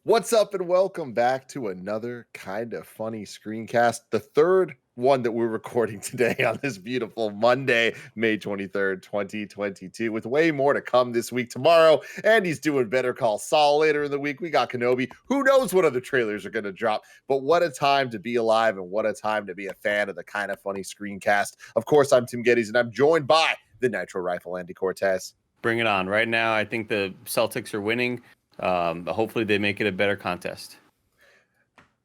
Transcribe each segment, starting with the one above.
What's up, and welcome back to another Kinda Funny screencast, the third one that we're recording today on this beautiful Monday, May 23rd, 2022, with way more to come this week. Tomorrow, Andy's doing Better Call Saul. Later in the week, we got Kenobi. Who knows what other trailers are going to drop, but what a time to be alive and what a time to be a fan of the Kinda Funny screencast. Of course, I'm Tim Geddes, and I'm joined by the Nitro Rifle, Andy Cortez. Bring it on. Right now, I think the Celtics are winning. Hopefully they make it a better contest.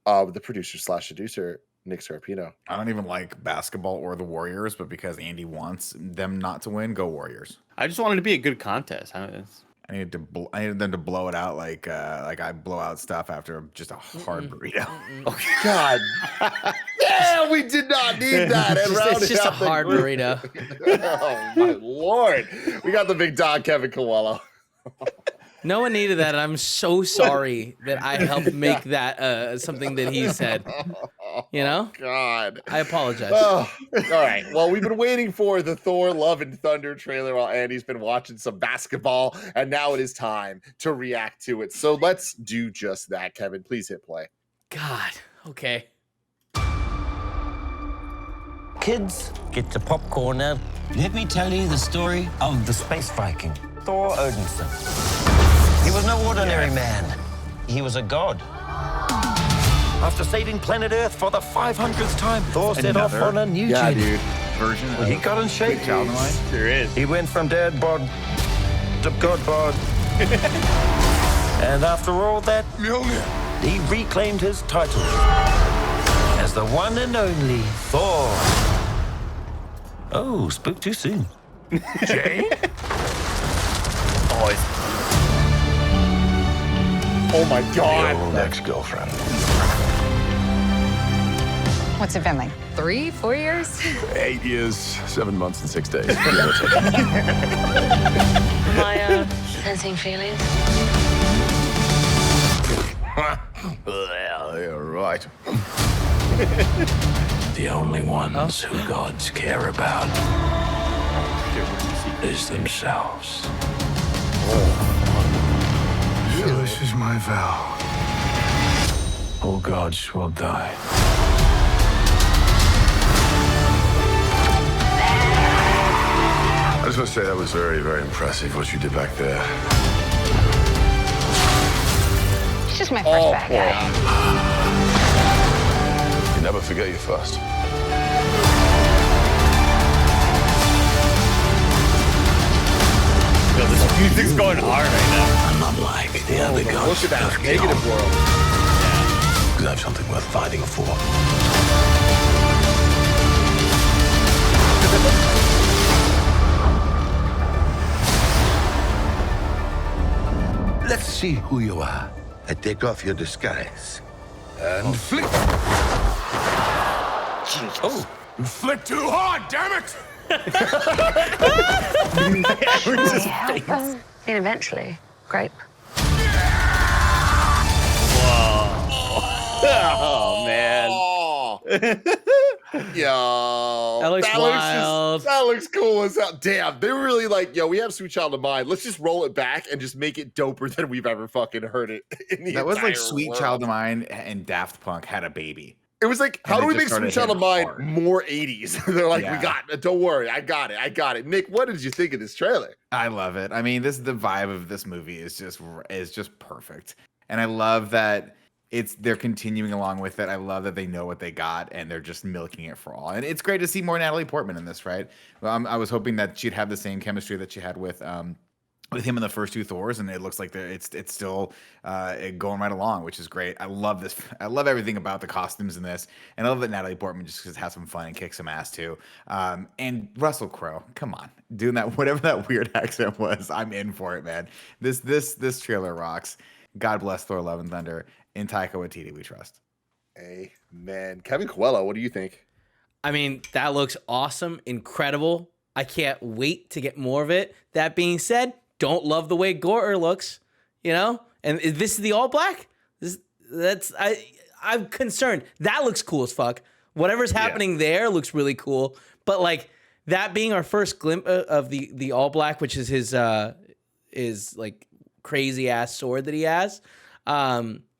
The producer/seducer, Nick Scarpino. I don't even like basketball or the Warriors, but because Andy wants them not to win, go Warriors. I just wanted to be a good contest. I needed them to blow it out like I blow out stuff after just a hard burrito. Oh God! Yeah, we did not need that. It's just a hard burrito. Oh my Lord! We got the big dog, Kevin Coelho. No one needed that, and I'm so sorry that I helped make that something that he said. You know? God. I apologize. Oh, all right. Well, we've been waiting for the Thor Love and Thunder trailer while Andy's been watching some basketball, and now it is time to react to it. So let's do just that, Kevin. Please hit play. God. Okay. Kids, get your popcorn now. Let me tell you the story of the space Viking, Thor Odinson. He was no ordinary man. He was a god. After saving planet Earth for the 500th time, Thor set off on a new journey. Version of He got in shape. Child of Mine. There is. He went from dad bod to god bod. And after all that, he reclaimed his title as the one and only Thor. Oh, spoke too soon. Jay? Oh my God! Your ex-girlfriend. What's it been like? 3, 4 years? 8 years, 7 months, and 6 days. Am I sensing feelings? Well, you're right. The only ones who gods care about is themselves. So this is my vow. All gods will die. I just want to say that was very, very impressive what you did back there. It's just my first bad guy. You never forget your first. Yo, this music's going hard right now. I'm not like the other gods. Look at that negative world. Because I have something worth fighting for. Let's see who you are. And take off your disguise. And flick. Oh, you flipped too hard, damn it! And eventually, grape. Oh, man. Yo, That looks wild. That looks cool as hell. Damn, they were really like, yo, we have Sweet Child of Mine. Let's just roll it back and just make it doper than we've ever fucking heard it. That was like entire Sweet world. Child of Mine and Daft Punk had a baby. It was like, how And do they we make just Sweet started Child of hitting Mine hard. more 80s? They're like, Yeah. we got it. Don't worry. I got it. Nick, what did you think of this trailer? I love it. I mean, the vibe of this movie is just perfect, and I love that they're continuing along with it. I love that they know what they got and they're just milking it for all. And it's great to see more Natalie Portman in this, right? I was hoping that she'd have the same chemistry that she had with him in the first two Thors, and it looks like it's still going right along, which is great. I love this. I love everything about the costumes in this, and I love that Natalie Portman just has some fun and kicks some ass too. And Russell Crowe, come on, doing that whatever that weird accent was, I'm in for it, man. This trailer rocks. God bless Thor: Love and Thunder. In Taika Waititi, we trust. Amen. Kevin Coelho, what do you think? I mean, that looks awesome, incredible. I can't wait to get more of it. That being said, don't love the way Gore looks, you know? And this is the all black? I'm concerned. That looks cool as fuck. Whatever's happening there looks really cool. But like that being our first glimpse of the all black, which is his like crazy ass sword that he has.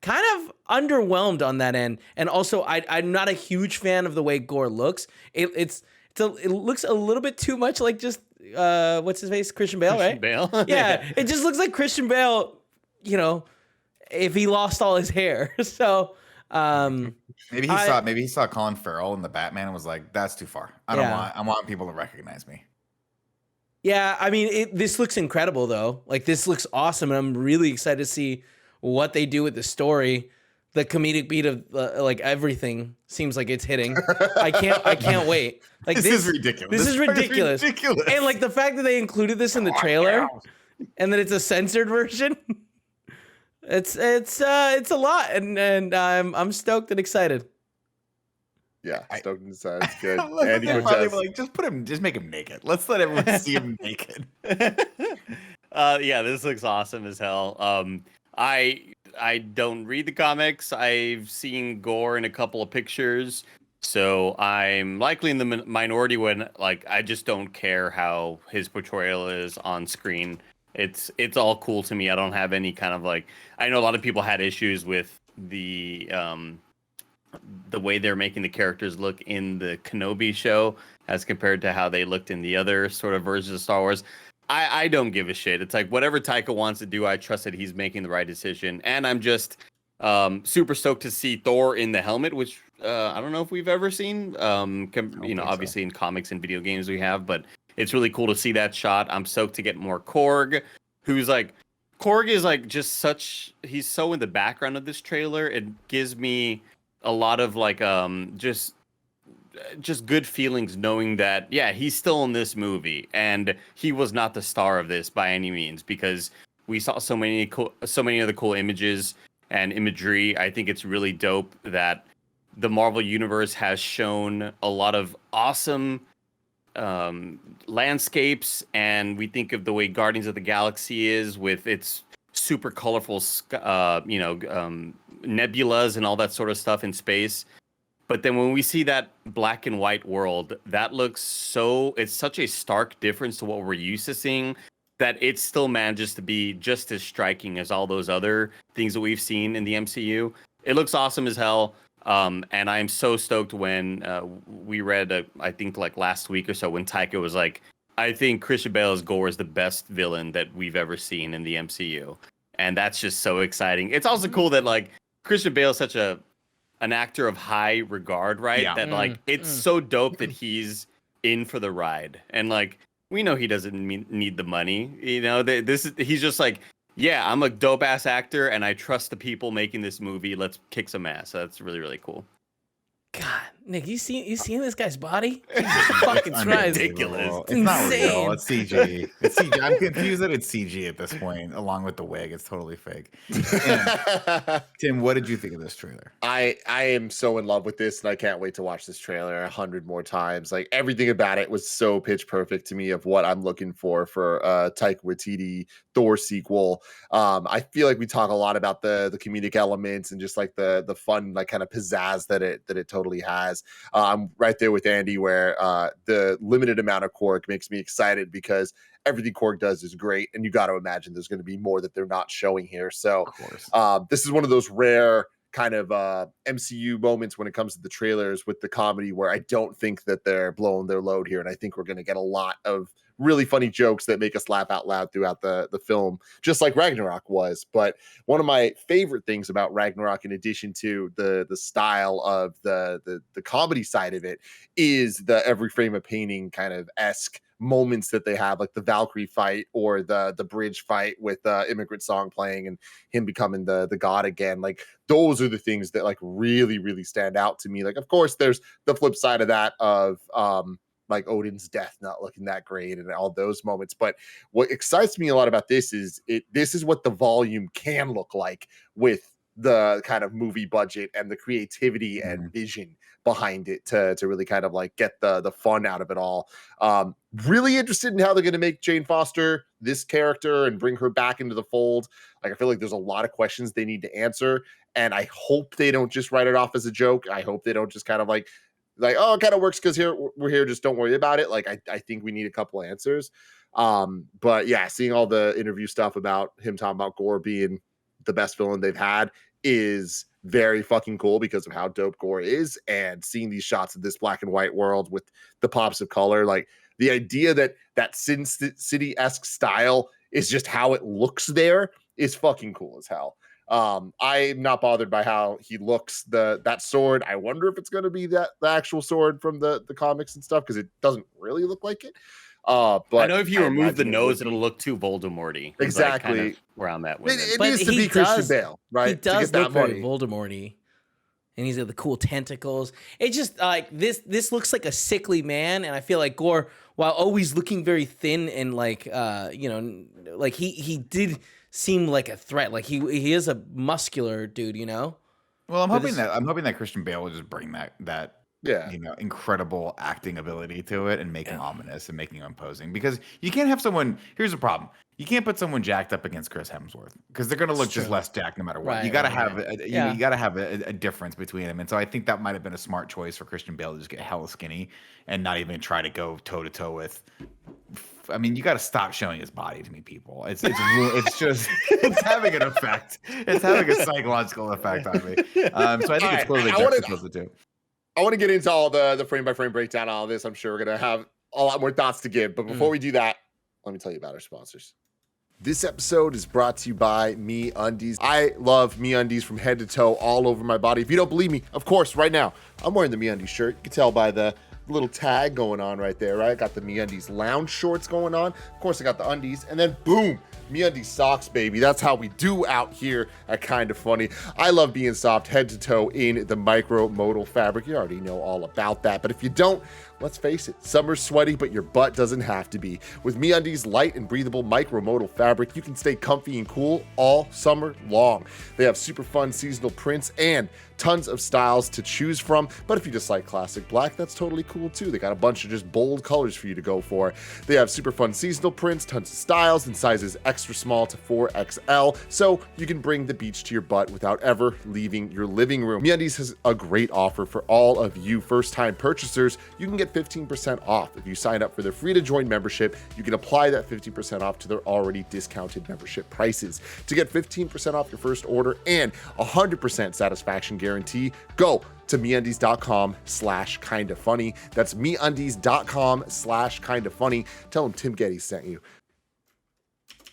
kind of underwhelmed on that end. And also, I'm not a huge fan of the way Gore looks. It looks a little bit too much like just what's his face, Christian Bale, Christian right? Bale. Yeah, it just looks like Christian Bale, you know, if he lost all his hair. So maybe he saw Colin Farrell in the Batman and was like, "That's too far. I want people to recognize me." Yeah, I mean, this looks incredible though. Like this looks awesome, and I'm really excited to see what they do with the story. The comedic beat of like everything seems like it's hitting. I can't wait. Like This is ridiculous. This is This part is ridiculous. ridiculous. And like the fact that they included this in the trailer, and that it's a censored version. It's a lot, and I'm stoked and excited. Yeah, stoked and excited. It's good. Look, Andy they Cortez. just make him naked. Let's let everyone see him naked. Yeah, this looks awesome as hell. I don't read the comics. I've seen Gore in a couple of pictures, so I'm likely in the minority when like I just don't care how his portrayal is on screen. It's all cool to me. I don't have any kind of like. I know a lot of people had issues with the way they're making the characters look in the Kenobi show as compared to how they looked in the other sort of versions of Star Wars. I don't give a shit. It's like whatever Taika wants to do, I trust that he's making the right decision. And I'm just super stoked to see Thor in the helmet, which I don't know if we've ever seen. Obviously in comics and video games we have, but it's really cool to see that shot. I'm stoked to get more Korg, who's like, Korg is like just such, he's so in the background of this trailer. It gives me a lot of like just good feelings knowing that he's still in this movie and he was not the star of this by any means, because we saw so many of the cool images and imagery. I think it's really dope that the Marvel universe has shown a lot of awesome landscapes, and we think of the way Guardians of the Galaxy is with its super colorful nebulas and all that sort of stuff in space. But then when we see that black and white world, that looks it's such a stark difference to what we're used to seeing, that it still manages to be just as striking as all those other things that we've seen in the MCU. It looks awesome as hell. And I'm so stoked when we read, I think like last week or so, when Taika was like, I think Christian Bale's Gore is the best villain that we've ever seen in the MCU. And that's just so exciting. It's also cool that like Christian Bale is such an actor of high regard, right? Yeah. That like it's so dope that he's in for the ride, and like we know he doesn't need the money. You know, he's just like, yeah, I'm a dope ass actor, and I trust the people making this movie. Let's kick some ass. So that's really really cool. God, Nick, you seen this guy's body? Jesus fucking Christ. Ridiculous. It's not insane. real. It's CG. It's CG. I'm confused that it's CG at this point, along with the wig. It's totally fake. Tim, what did you think of this trailer? I am so in love with this, and I can't wait to watch this trailer 100 more times. Like everything about it was so pitch perfect to me of what I'm looking for Taika Waititi Thor sequel. I feel like we talk a lot about the comedic elements and just like the fun like kind of pizzazz that it totally has. I'm right there with Andy where the limited amount of Korg makes me excited because everything Korg does is great, and you got to imagine there's going to be more that they're not showing here. So this is one of those rare kind of MCU moments when it comes to the trailers with the comedy where I don't think that they're blowing their load here, and I think we're going to get a lot of really funny jokes that make us laugh out loud throughout the film, just like Ragnarok was. But one of my favorite things about Ragnarok, in addition to the style of the comedy side of it, is the every frame of painting kind of esque moments that they have, like the Valkyrie fight or the bridge fight with Immigrant Song playing and him becoming the god again. Like those are the things that like really really stand out to me. Like of course there's the flip side of that of like Odin's death not looking that great and all those moments. But what excites me a lot about this is this is what the volume can look like with the kind of movie budget and the creativity and vision behind it to really kind of like get the fun out of it all. Really interested in how they're going to make Jane Foster this character and bring her back into the fold. Like I feel like there's a lot of questions they need to answer, and I hope they don't just write it off as a joke. I hope they don't just kind of like oh, it kind of works because we're here, just don't worry about it. Like I think we need a couple answers. But yeah, seeing all the interview stuff about him talking about Gore being the best villain they've had, is very fucking cool because of how dope gore is, and seeing these shots of this black and white world with the pops of color, like the idea that that Sin City-esque style is just how it looks there is fucking cool as hell. I'm not bothered by how he looks. That sword, I wonder if it's going to be the actual sword from the comics and stuff, because it doesn't really look like it. But I know if you remove the imagine nose, it'll look too Voldemort-y. Exactly. Like, kind of where I'm at with It it. But needs to he be Christian does- Bale, right? He to does get look that very money. Voldemort-y. And he's got the cool tentacles. It just like this looks like a sickly man, and I feel like Gore, while always looking very thin and like like he did seem like a threat. Like he is a muscular dude, you know? Well, I'm But hoping that Christian Bale will just bring that Yeah. incredible acting ability to it and make him ominous and making him imposing. Because you can't have someone. Here's the problem: you can't put someone jacked up against Chris Hemsworth because they're gonna look just less jacked no matter what. Right, you gotta right, have right. you gotta have a difference between them. And so I think that might have been a smart choice for Christian Bale to just get hella skinny and not even try to go toe to toe with. I mean, you got to stop showing his body to me, people. It's just it's having an effect. It's having a psychological effect on me. So I think it's clearly juxtaposed the two. I want to get into all the frame by frame breakdown, all of this. I'm sure we're going to have a lot more thoughts to give. But before we do that, let me tell you about our sponsors. This episode is brought to you by MeUndies. I love MeUndies from head to toe, all over my body. If you don't believe me, of course, right now, I'm wearing the MeUndies shirt. You can tell by the little tag going on right there, right? I got the MeUndies lounge shorts going on. Of course, I got the undies. And then, boom, MeUndies socks, baby. That's how we do out here at Kinda Funny. I love being soft head to toe in the micro-modal fabric. You already know all about that. But if you don't, let's face it, summer's sweaty, but your butt doesn't have to be. With MeUndies light and breathable micro-modal fabric, you can stay comfy and cool all summer long. They have super fun seasonal prints and tons of styles to choose from. But if you just like classic black, that's totally cool too. They got a bunch of just bold colors for you to go for. They have super fun seasonal prints, tons of styles, and sizes extra small to 4XL, so you can bring the beach to your butt without ever leaving your living room. MeUndies has a great offer for all of you first-time purchasers. You can get 15% off. If you sign up for their free-to-join membership, you can apply that 15% off to their already discounted membership prices. To get 15% off your first order and 100% satisfaction guarantee, go to MeUndies.com/kindafunny. That's MeUndies.com/kindafunny. Tell them Tim Getty sent you.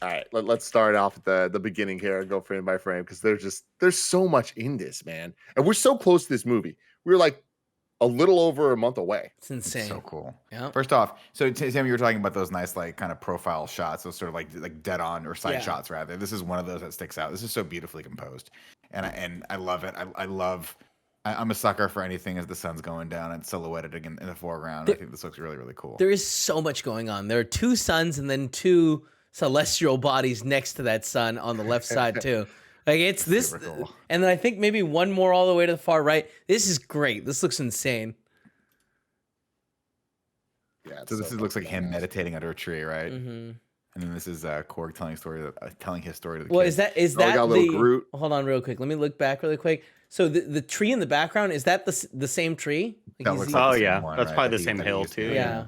All right, let's start off at the beginning here and go frame by frame, because there's so much in this, man. And we're so close to this movie. We're like a little over a month away. It's insane. So cool. Yeah. First off, so Sam, you were talking about those nice like kind of profile shots, those sort of like dead on or side shots rather. This is one of those that sticks out. This is so beautifully composed, and I love it. I'm a sucker for anything as the sun's going down and silhouetted in the foreground. I think this looks really, really cool. There is so much going on. There are two suns and then two celestial bodies next to that sun on the left side too. Like it's this, cool. And then I think maybe one more all the way to the far right. This is great. This looks insane. Yeah. So this looks like him meditating under a tree, right? Mm-hmm. And then this is Korg telling his story to the Well, kids. is that got a little the? Groot. Hold on, real quick. Let me look back really quick. So the tree in the background, is that the same tree? Like That he's- looks like Oh the same yeah, one, that's right, probably that the same that hill used to too. do. yeah.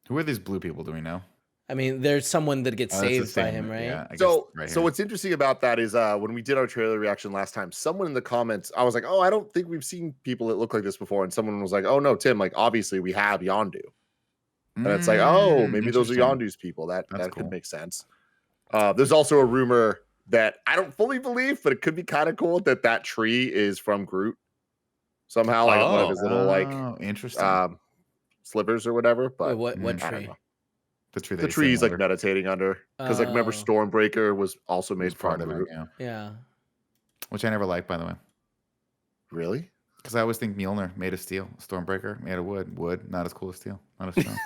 Who are these blue people? Do we know? I mean, there's someone that gets Oh, that's the saved by same- him, right? Yeah, I guess So, right so here. what's interesting about that is when we did our trailer reaction last time, someone in the comments, I was like, "Oh, I don't think we've seen people that look like this before," and someone was like, "Oh no, Tim, like obviously we have Yondu," and it's like, "Oh, maybe those are interesting. Yondu's people." That That's could cool. make sense. There's also a rumor that I don't fully believe, but it could be kind of cool that tree is from Groot somehow, like one of his little Oh, interesting. slivers or whatever. But Wait, what I don't tree? know. The tree. The tree he's like meditating under, because like remember Oh. Stormbreaker was also made was part from of it, Groot. yeah. Yeah. Which I never liked, by the way, Really? because I always think Mjolnir made of steel, Stormbreaker made of wood. Wood, not as cool as steel, not as strong.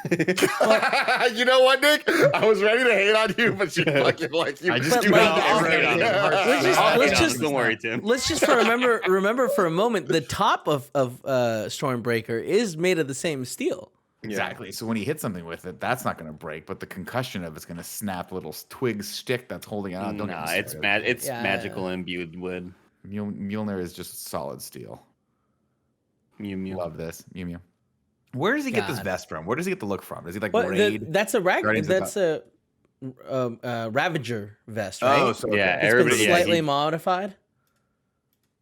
You know what, Nick? I was ready to hate on you, but you fucking like you. I just you do had not to I'll say hate it. on you. I'll let's hate on just- him, don't worry, Tim. Let's just remember for a moment the top of Stormbreaker is made of the same steel. Exactly. So when he hits something with it, that's not going to break, but the concussion of it's going to snap the little twig stick that's holding it on. Don't get Nah, me it's started. it's Yeah. magical imbued wood. Mjolnir is just solid steel. Mew mew. Love this. Mew Mew. Where does he get this God. vest from? Where does he get the look from? Does he like But raid? that's a Guardians of that's a Ravager vest, right? Oh, so Yeah, okay. It's been everybody- yeah, slightly he- modified.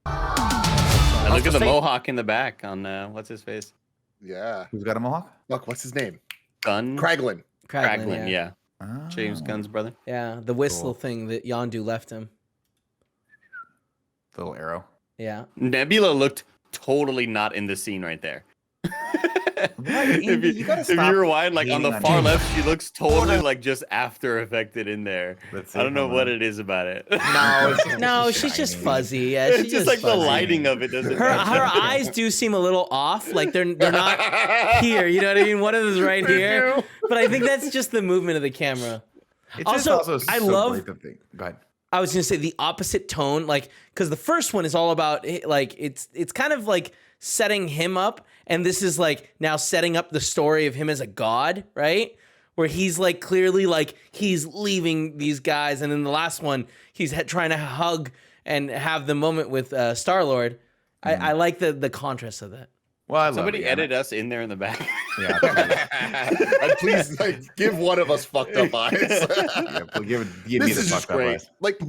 And look at the say- mohawk in the back on what's his face? Yeah. Who's got a mohawk? Fuck, what's his name? Gunn. Kraglin. Kraglin, yeah. Oh. James Gunn's brother. Yeah, the whistle Cool. thing that Yondu left him. Little arrow. Yeah. Nebula looked totally not in the scene right there. Andy, you gotta if you stop rewind, like on the hating on far Nebula. left, she looks totally like just after affected in there. Let's I don't know hold what on. it is about it. No, it's just No, she's just shiny. fuzzy. Yeah, It's she's just like the fuzzy. lighting of it doesn't. Her match her up. eyes do seem a little off. Like they're not here. You know what I mean? One of them is right here. But I think that's just the movement of the camera. It's just Also, I love- great that they- Go ahead. I was gonna say the opposite tone, like because the first one is all about like it's kind of like setting him up, and this is like now setting up the story of him as a god, right? Where he's like clearly like he's leaving these guys, and in the last one he's trying to hug and have the moment with Star-Lord. I like the contrast of that. Well, I love Somebody it. edit us in there in the back. Yeah. And please, like, give one of us fucked up eyes. Yeah, well, give me This the is just fucked up great. eyes. Like,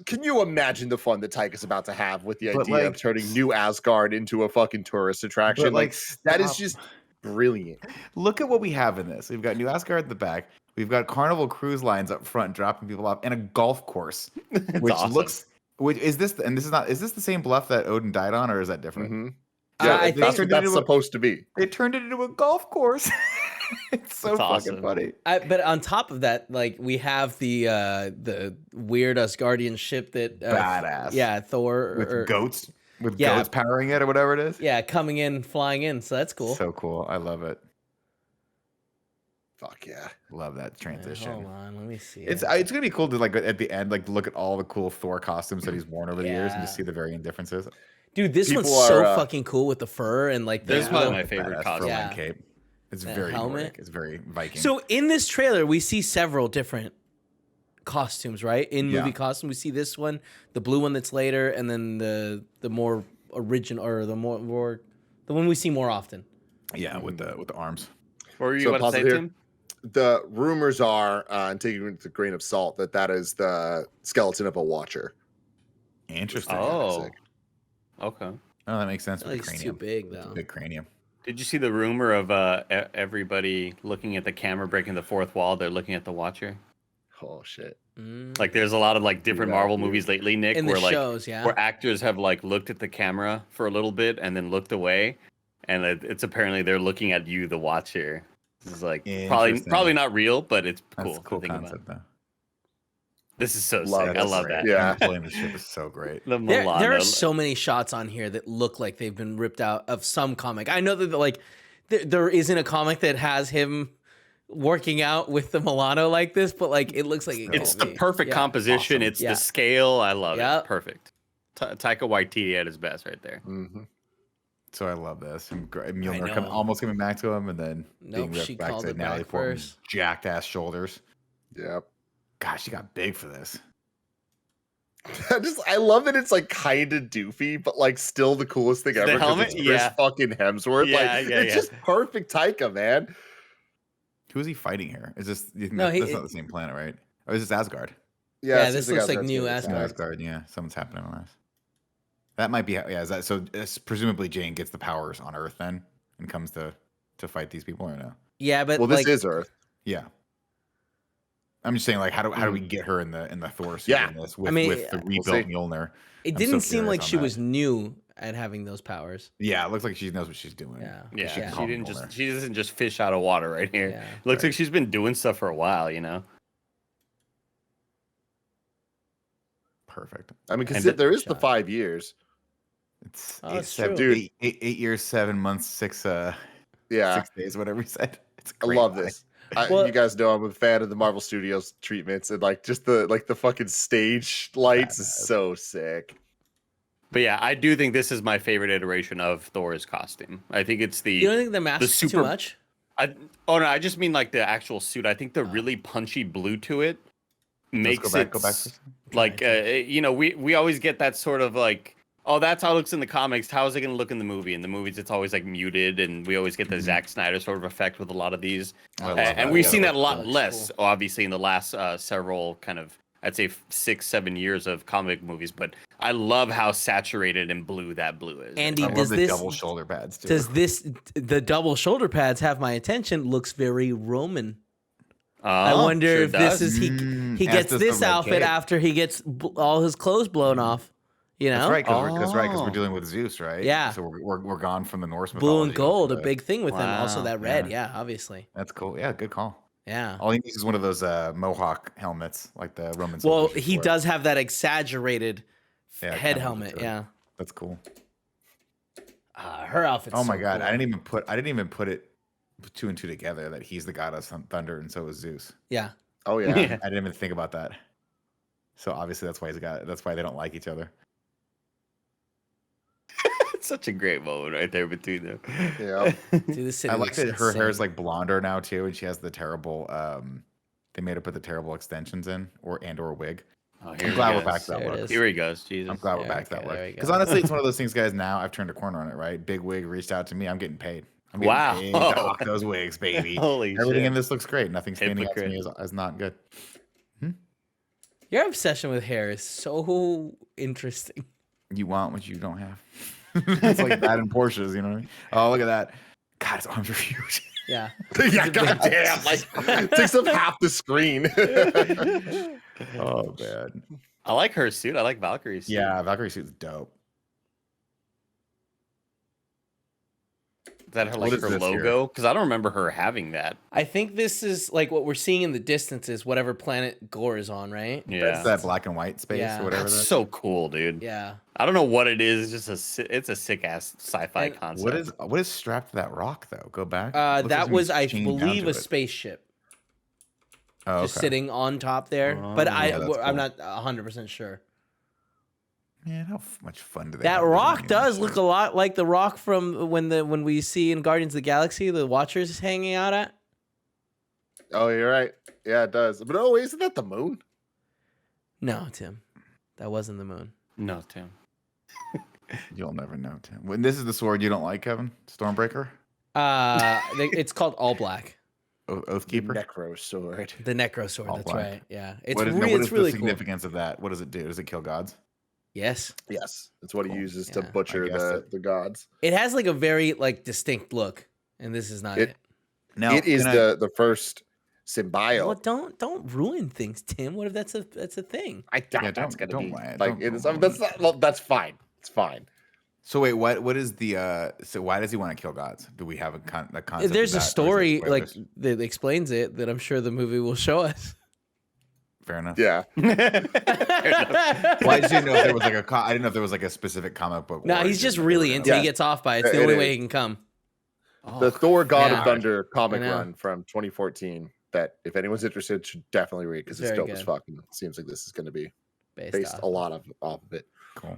can you imagine the fun that Taika's about to have with the But, idea of like, turning New Asgard into a fucking tourist attraction? But, Like, that is stop. just brilliant. Look at what we have in this. We've got New Asgard at the back. We've got Carnival Cruise Lines up front dropping people off, and a golf course, which awesome. looks. Which is this? And this is not. Is this the same bluff that Odin died on, or is that different? Mhm. I Yeah, think that's what that's into a- supposed to be. They turned it into a golf course. It's so That's fucking awesome. funny. But on top of that, like we have the weird Asgardian ship that Badass. yeah, Thor With goats, with yeah. goats powering it, or whatever it is. yeah, coming in, flying in. So that's cool. So cool. I love it. Fuck yeah. Love that transition. Hold on, let me see. It's gonna be cool to like at the end like look at all the cool Thor costumes that he's worn over the years and just see the varying differences. Dude, this one's People so are, fucking cool with the fur and like This the is one of Badass my favorite fur costumes. line Yeah. cape. It's That very helmet. Nordic. It's very Viking. So in this trailer, we see several different costumes, right? In movie Yeah. costume, we see this one, the blue one that's later, and then the more original or the more the one we see more often. yeah, with the arms. What were you So about to say, pause it here. Tim? The rumors are, and taking it with a grain of salt, that is the skeleton of a Watcher. Interesting. Oh, sick. okay. Oh, that makes sense I with think the it's too cranium. big It's a though. big cranium. Did you see the rumor of everybody looking at the camera, breaking the fourth wall? They're looking at the Watcher. Oh shit. Like, there's a lot of like different that, Marvel dude. movies lately, Nick, In the where like shows, yeah. where actors have like looked at the camera for a little bit and then looked away, and it's apparently they're looking at you, the Watcher. This is like Interesting. probably not real, but it's That's cool. a cool to think about. concept though. This is so Love sick. it. I love Great. that. Yeah. Pulling the ship is so great. The There are Milano. so many shots on here that look like they've been ripped out of some comic. I know that like there isn't a comic that has him working out with the Milano like this, but like it looks like it It's could the be. perfect Yeah. composition. Awesome. It's Yeah. the scale. I love Yep. it. Perfect. Taika Waititi at his best right there. Mm-hmm. So I love this. And I Mjolnir know. almost coming back to him, and then being Nope, ripped she back called to it Natalie back Portman's first. jacked ass shoulders. Yep. Gosh, she got big for this. I love that it's like kind of doofy, but like still the coolest thing ever. 'cause helmet? it's Chris Yeah. fucking Hemsworth. Yeah, like yeah, it's yeah. just perfect Taika, man. Who is he fighting here? Is this? You think No, that's not the same planet, right? Or is this Asgard? Yeah, it this seems looks like Asgard's New gonna be Asgard. attacked. Asgard, yeah. Something's happening on this. That might be. Yeah, is that so? Presumably Jane gets the powers on Earth then, and comes to fight these people, or no? Yeah, but Well, this like is Earth. Yeah. I'm just saying, like, how do we get her in the Thor suit Yeah. in this with, I mean, with the we'll rebuilt see. Mjolnir? it I'm didn't so seem curious like on she that. was new at having those powers. Yeah, it looks like she knows what she's doing. Yeah. Yeah, She she, can call didn't Mjolnir. just she doesn't just fish out of water right here. Yeah. Looks Right. like she's been doing stuff for a while, you know. Perfect. I mean, because And there is the shot. 5 years. It's Oh, eight, that's seven, true. Dude. eight years, 7 months, 6 Yeah, 6 days, whatever we said. It's I great love line. this. Well- You guys know I'm a fan of the Marvel Studios treatments, and like just the fucking stage lights is Badass. so sick. But yeah, I do think this is my favorite iteration of Thor's costume. I think it's the You don't think the mask is too super- much? oh no, I just mean like the actual suit. I think the really punchy blue to it makes Let's it go back for a second. like you know, we always get that sort of like, oh, that's how it looks in the comics. How is it going to look in the movie? In the movies, it's always like muted, and we always get the Zack Snyder sort of effect with a lot of these. I love And that. we've Yeah, seen that that a lot looks less, cool. obviously, in the last several kind of I'd say 6-7 years of comic movies, but I love how saturated and blue that blue is. Andy, I love does the this double shoulder pads too. does this the double shoulder pads have my attention? Looks very Roman. I wonder sure if this does. is he as gets does this the red outfit cape. after he gets all his clothes blown off. You know, That's right, because Oh. we're dealing with Zeus, right? Yeah. So we're gone from the Norse blue and mythology gold, a onto the- big thing with him. Also Wow. that red, Yeah. yeah, obviously, That's cool. Yeah, good call. yeah. All he needs is one of those Mohawk helmets, like the Roman. Well, soldiers he used to wear. does have that exaggerated Yeah, head kinda helmet. looks Yeah, That's cool. her outfit's Oh my so god, cool. I didn't even put it two and two together that he's the god of thunder and so is Zeus. Yeah, Oh yeah. Yeah. I didn't even think about that. So obviously that's why that's why they don't like each other. It's such a great moment right there between them. Yeah. dude, this city I like looks that her hair is insane. like blonder now too, and she has the terrible. They made her put the terrible extensions in, or a wig. Oh, I'm here he glad we're goes. back to that There it look. is. Here he goes. Jesus. I'm glad we're Yeah, back to that okay, look. there we Because go. honestly, it's one of those things, guys. Now I've turned a corner on it. Right, Big Wig reached out to me. I'm getting paid. I'm getting Wow. paid to hawk those wigs, baby. Holy Everything shit. in this looks great. Nothing standing out to me Hypocrite. is not good. Your obsession with hair is so interesting. You want what you don't have. It's like that in Porsches, you know what I mean? Oh, look at that. God, his arms are huge. Yeah, Yeah, goddamn. Like takes up half the screen. Oh, man. I like her suit. I like Valkyrie's suit. Yeah, Valkyrie suit's dope. Is that her, What like is her this here? logo? Because I don't remember her having that. I think this is like what we're seeing in the distance is whatever planet Gore is on, right? Yeah. It's that black and white space Yeah. or whatever. That's That's so cool, dude. Yeah, I don't know what it is. It's just it's a sick ass sci-fi And concept. What is strapped to that rock though? Go back. Looks like that was, I something's chained down believe, to a it. spaceship Oh, just okay. sitting on top there. But Oh, yeah, that's I'm cool. not 100% sure. Man, how much fun do they That have rock designing does this look shit? a lot like the rock from when we see in Guardians of the Galaxy the Watchers hanging out at. Oh, you're right. Yeah, it does. But oh, isn't that the moon? No, Tim, that wasn't the moon. No, Tim. You'll never know, Tim. When this is the sword you don't like, Kevin? Stormbreaker? It's called All Black, Oathkeeper? Necro sword. the Necro sword. All That's black. right. Yeah, it's What is, really, what it's is really the cool. significance of that? What does it do? Does it kill gods? Yes, Yes, that's what he Cool. uses to Yeah, I butcher guessed it. the gods. it has like a very like distinct look, and this is not It- it. Now, it is can I- the first symbiote. Well, don't ruin things, Tim. What if that's a thing? I doubt Yeah, that's don't- gonna don't be lie. like Don't- it is. don't That's not. Well, that's fine. It's fine. So wait, what is the so why does he want to kill gods? Do we have a concept? of There's that, a or is it story like spoilers? that explains it that I'm sure the movie will show us. Fair enough. Yeah. Well, I just didn't know if there was like I didn't know if there was like a specific comic book. No, or he's it's just like really we're into. gonna- He gets off by it. It's the It only way is. he can come. The Thor God yeah. of Thunder comic I know. run from 2014 that if anyone's interested should definitely read because It's it's very dope as good. fuck and it seems like this is going to be Based based off. a lot off of it. Cool.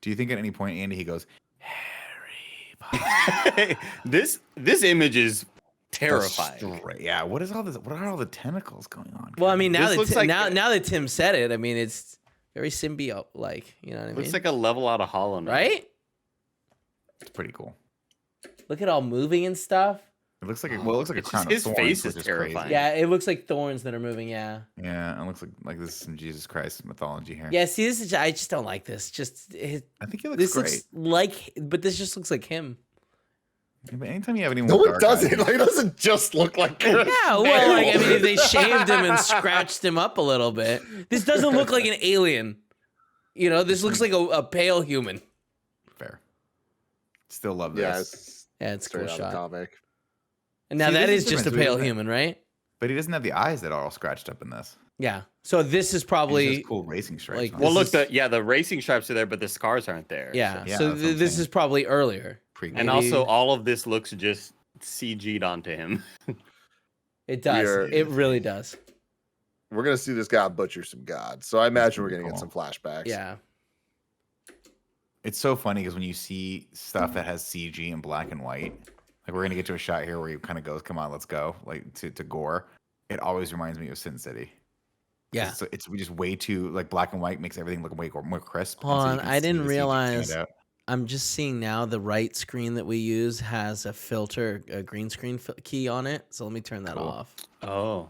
Do you think at any point, Andy, he goes, Harry Potter? this image is terrifying. Yeah. What is all this? What are all the tentacles going on? Well, I mean, now This that looks like- now that Tim said it, I mean, it's very symbiote like. You know what I mean? Looks like a level out of Hollow Knight. Right? it's pretty cool. Look at all moving and stuff. It looks like it looks like a It's crown just of his thorns, face which is crazy. terrifying. Yeah, it looks like thorns that are moving. Yeah. Yeah, it looks like this is some Jesus Christ mythology here. Yeah. See, this is I just don't like this. I think he looks This great. looks like, but this just looks like him. Yeah, but anytime you have anyone, No, with it dark doesn't. eyes, Like, it doesn't just look like Chris. Yeah, well, like, I mean, if they shaved him and scratched him up a little bit. This doesn't look like an alien. You know, this looks like a pale human. fair. Still love Yeah, this. it's Yeah, it's a straight cool out of the shot. comic. And now See, that this is is just a different, pale isn't it? human, right? But he doesn't have the eyes that are all scratched up in this. Yeah. So this is He probably has cool racing stripes. like, on Well, it. look, the racing stripes are there, but the scars aren't there. yeah. Yeah, So that's what I'm this saying. is probably earlier. Pre- And also, all of this looks just CG'd onto him. It does. are- It really does. We're gonna see this guy butcher some gods, so I imagine we're gonna get some flashbacks. Yeah. It's so funny because when you see stuff that has CG in black and white, like we're gonna get to a shot here where he kind of goes, "Come on, let's go!" Like to Gore. It always reminds me of Sin City. Yeah. It's just way too like black and white makes everything look way more crisp. and Hold so you on, can I see didn't the CG stand realize- out. I'm just seeing now the right screen that we use has a filter, a green screen key on it. So let me turn that Cool. off. Oh.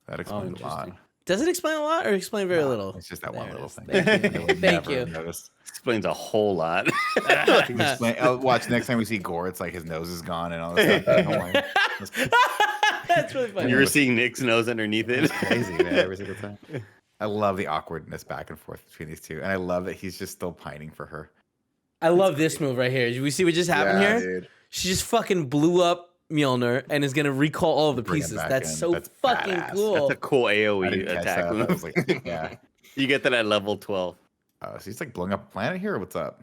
That explains a lot. interesting. Does it explain a lot or explain very little? It's just that one little thing. Thank you. Explains a whole lot. Watch next time we see Gore, it's like his nose is gone and all this stuff. That's really funny. You were seeing Nick's nose underneath it. It's crazy, man, every single time. I love the awkwardness back and forth between these two, and I love that he's just still pining for her. I love this move right here. We see what just happened here? Dude. She just fucking blew up Mjolnir and is gonna recall all of the Bring him pieces. back That's in. so That's fucking badass. cool. That's a cool I AoE didn't catch attack that. I move. was like, yeah. You get that at level 12. Oh, so he's like blowing up a planet here, or what's up?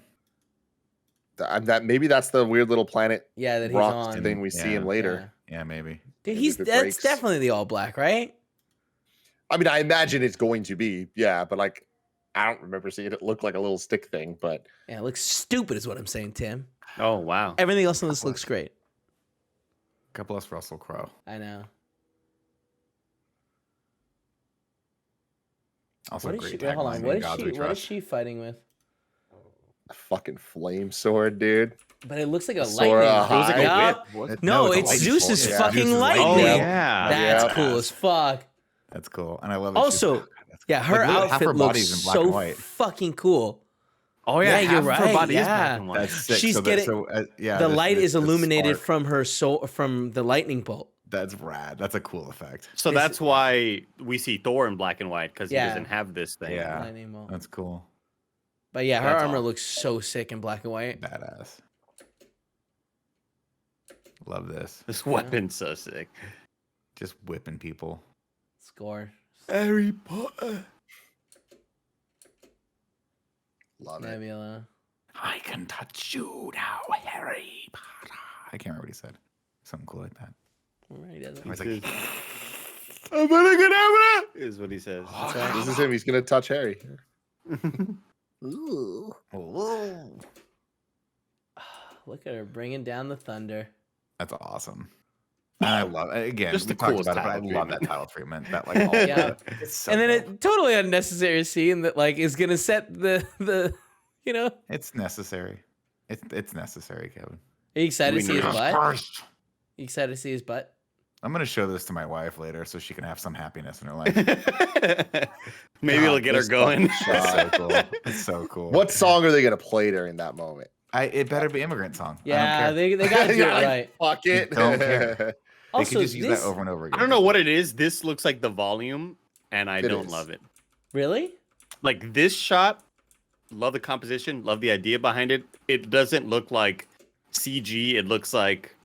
Maybe that's the weird little planet Yeah, that he's rock on. thing we see him later. Yeah, maybe. Dude, Maybe if it that's breaks. definitely the all black, right? I mean, I imagine it's going to be, yeah, but like, I don't remember seeing it look like a little stick thing, but Yeah, it looks stupid, is what I'm saying, Tim. Oh, wow. Everything else on this looks great. God bless Russell Crowe. I know. Also, What is great she? Wait, hold on. tagline, What "In is Gods she? We What is Trust." she fighting with? a fucking flame sword, dude. But it looks like a Sora lightning. high. It was like a Yup. whip. No, it's a it's lightning Zeus's bolt. Yeah. fucking Zeus's lightning. lightning. Oh, yeah. That's Yeah. cool as fuck. That's cool, and I love. That she's- Also, God, that's yeah, cool. her Like, literally half outfit her looks body's in black so and white. fucking cool. Oh, yeah. Yeah, half you're of right, her body is yeah. black and white. That's sick. She's so that, getting- so, yeah, The this- light this- is this illuminated spark, from her soul, from the lightning bolt. That's rad. That's a cool effect. So Is that's it- why we see Thor in black and white, because Yeah. he doesn't have this thing. Yeah, Lightning bolt. that's cool. But yeah, her That's armor awesome. looks so sick in black and white. Badass. Love this. This weapon's so sick. Just whipping people. Score. Harry Potter. Love it. Nebula. I can touch you now, Harry Potter. I can't remember what he said. Something cool like that. Right, he doesn't. I was He like, says, I'm gonna get out is what he says. That's right. This is him. He's gonna touch Harry. Look at her bringing down the thunder. that's awesome. And I love it. Again, Just we the talked coolest about it, but I title love that treatment. title treatment. That like all Yeah. it's so And then dope. it totally unnecessary scene that like is gonna set the you know. It's necessary. It's necessary, Kevin. Are you excited to We see his knew. butt? You excited to see his butt? I'm gonna show this to my wife later so she can have some happiness in her life. Maybe it'll God, get her this going. fucking It's shot. so cool. It's so cool. What song are they gonna play during that moment? It better be immigrant song. Yeah, I don't care. they gotta do it Yeah, like, right. Fuck it. Don't care. They Also, could just use this that over and over again. I don't know what it is. This looks like the volume, and I It don't is. love it. really? Like this shot, love the composition, love the idea behind it. It doesn't look like CG. It looks like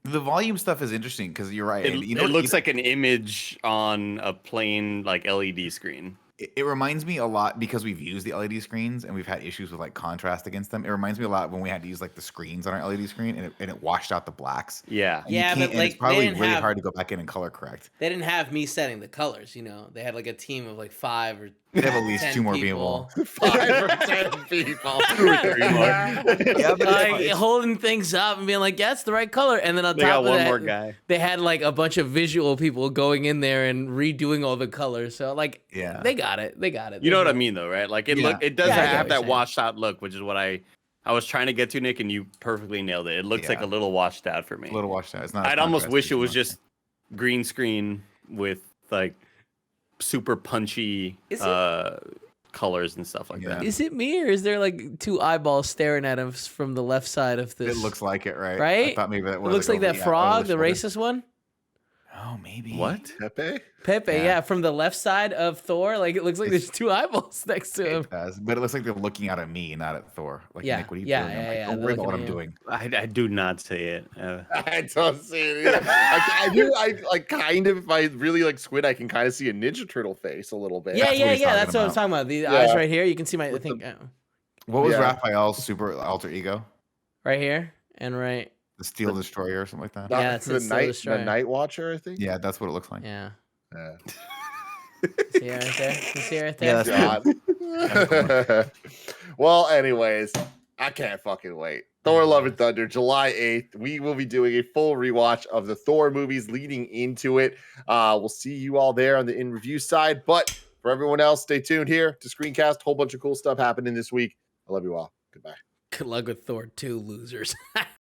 The volume stuff is interesting because you're right. it, and it looks like an image on a plain like LED screen. it reminds me a lot because we've used the LED screens and we've had issues with like contrast against them. It reminds me a lot when we had to use like the screens on our LED screen and it washed out the blacks. Yeah. And you Yeah, can't- but, and like, it's they probably didn't really have- hard to go back in and color correct. They didn't have me setting the colors, you know. They had like a team of like 5 or They have at least 10 two more people. 5 or 10 people. Yeah, but it's like fine. holding things up and being like, yeah, it's the right color. And then on They top got of one that, more guy. they had like a bunch of visual people going in there and redoing all the colors. So like, Yeah. they got it. They got it. You know There's what I no- mean, though, right? Like it Yeah. it does Yeah, I get have what that you're saying. washed out look, which is what I was trying to get to, Nick, and you perfectly nailed it. It looks like Yeah. a little washed out for me. A little washed out. It's not. as I'd almost contrasty wish as it you was want. just green screen with like super punchy Is it- colors and stuff like Yeah. that. Is it me or is there like two eyeballs staring at us from the left side of this? It looks like it, right? I Right? thought maybe that It was looks like over that the- frog, over the shoulder. racist one. Oh, maybe. What? Pepe? Pepe, Yeah. yeah, from the left side of Thor. Like it looks like It's- there's two eyeballs next to him. It does, but it looks like they're looking out at me, not at Thor. Like, Yeah, Nick, what are you yeah, doing? I'm yeah, like, yeah, don't they're worry about what looking I'm at you. doing. I do not say it. I don't see it either. I do. I like kind of. If I really like squint, I can kind of see a Ninja Turtle face a little bit. Yeah, That's what yeah, he's yeah. talking That's what I'm about. talking about. The Yeah. eyes right here. You can see my. I With think What was Yeah. Raphael's super alter ego? right here and right. The Steel Destroyer or something like that? Not Yeah, it's the a Steel night. Destroyer. The Night Watcher, I think. Yeah, that's what it looks like. Yeah. Yeah. See it right there. You see it right there. Yeah, that's God. Well, anyways, I can't fucking wait. Thor: Love and Thunder, July 8th. We will be doing a full rewatch of the Thor movies leading into it. We'll see you all there on the in review side. But for everyone else, stay tuned here to Screencast. Whole bunch of cool stuff happening this week. I love you all. Goodbye. Good luck with Thor 2, losers.